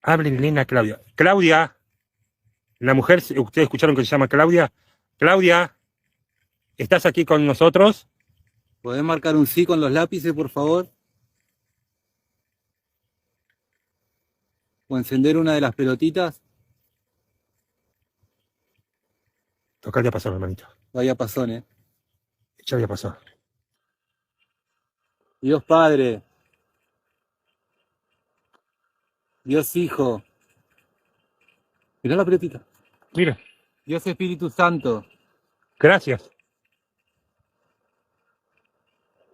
Háblenle a Claudia. Claudia, la mujer, ustedes escucharon que se llama Claudia. Claudia, ¿estás aquí con nosotros? ¿Podés marcar un sí con los lápices, por favor? ¿O encender una de las pelotitas? Tocar ya pasó, hermanito. Vaya pasón, Ya había pasado. Dios Padre. Dios Hijo. Mirá la pelotita. Mira. Dios Espíritu Santo. Gracias.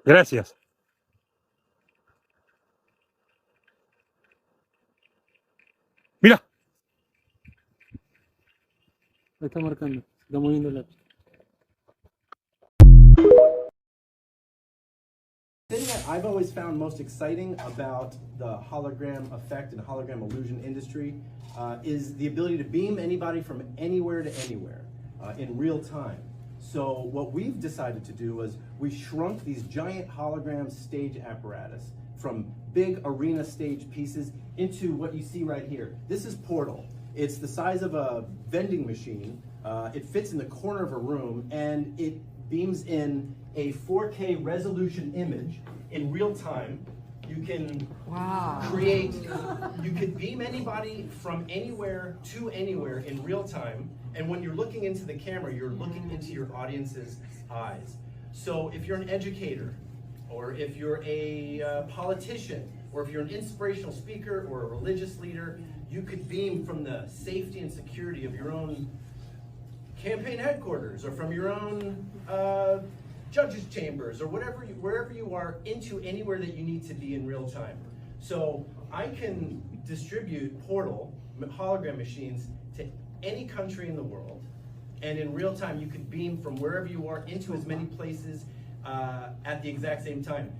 Gracias. Mira. Ahí está marcando. Está moviendo el lápiz. The thing that I've always found most exciting about the hologram effect and hologram illusion industry is the ability to beam anybody from anywhere to anywhere in real time. So what we've decided to do was we shrunk these giant hologram stage apparatus from big arena stage pieces into what you see right here. This is Portal. It's the size of a vending machine. It fits in the corner of a room, and it beams in a 4K resolution image in real time. You can create, you can beam anybody from anywhere to anywhere in real time. And when you're looking into the camera, you're looking into your audience's eyes. So if you're an educator, or if you're a politician, or if you're an inspirational speaker or a religious leader, you could beam from the safety and security of your own campaign headquarters, or from your own judges' chambers, or wherever you are, into anywhere that you need to be in real time. So I can distribute Portal hologram machines to any country in the world, and in real time you could beam from wherever you are into as many places at the exact same time.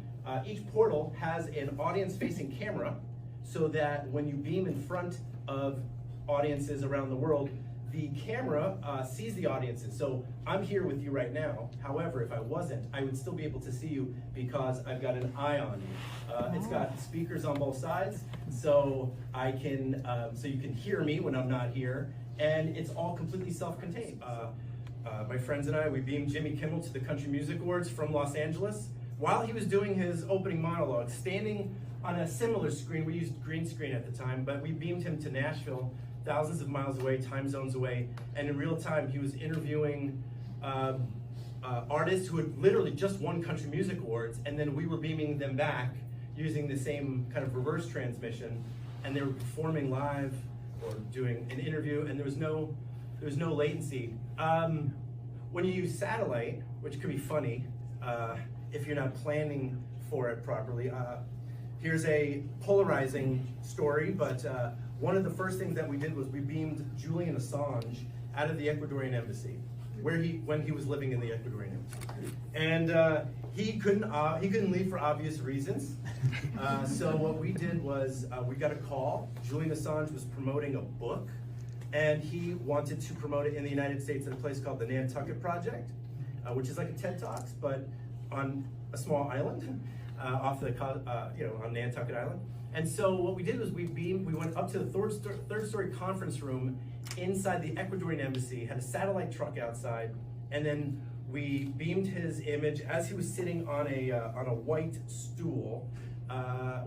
Each portal has an audience-facing camera, so that when you beam in front of audiences around the world, the camera sees the audiences. So I'm here with you right now. However, if I wasn't, I would still be able to see you because I've got an eye on you. It's got speakers on both sides, so I can, so you can hear me when I'm not here, and it's all completely self-contained. my friends and I, we beamed Jimmy Kimmel to the Country Music Awards from Los Angeles while he was doing his opening monologue, standing on a similar screen. We used green screen at the time, but we beamed him to Nashville, thousands of miles away, time zones away, and in real time he was interviewing artists who had literally just won Country Music Awards, and then we were beaming them back using the same kind of reverse transmission, and they were performing live or doing an interview, and there was no latency. When you use satellite, which could be funny if you're not planning for it properly, here's a polarizing story, but one of the first things that we did was we beamed Julian Assange out of the Ecuadorian embassy, when he was living in the Ecuadorian embassy, and he couldn't leave for obvious reasons. So what we did was we got a call. Julian Assange was promoting a book, and he wanted to promote it in the United States at a place called the Nantucket Project, which is like a TED Talks, but on a small island off the on Nantucket Island. And so what we did was we went up to the third story conference room inside the Ecuadorian embassy, had a satellite truck outside, and then we beamed his image as he was sitting on a white stool.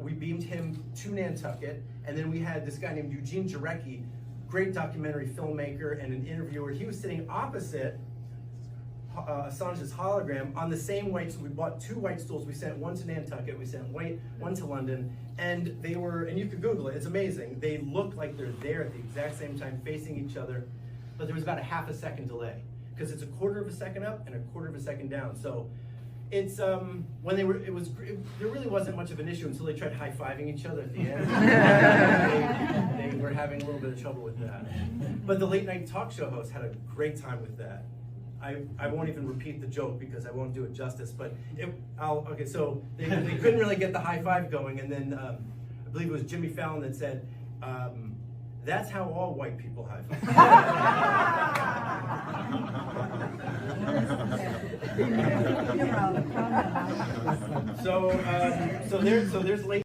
We beamed him to Nantucket, and then we had this guy named Eugene Jarecki, great documentary filmmaker and an interviewer. He was sitting opposite Assange's hologram on the same white stool. We bought 2 white stools. We sent one to Nantucket, we sent one to London, and they were, and you could Google it, it's amazing. They look like they're there at the exact same time, facing each other, but there was about a half a second delay, because it's a quarter of a second up and a quarter of a second down. So it's, when there really wasn't much of an issue until they tried high-fiving each other at the end. They were having a little bit of trouble with that. But the late night talk show host had a great time with that. I won't even repeat the joke because I won't do it justice, but okay, so they couldn't really get the high five going, and then I believe it was Jimmy Fallon that said, that's how all white people high five. So there's late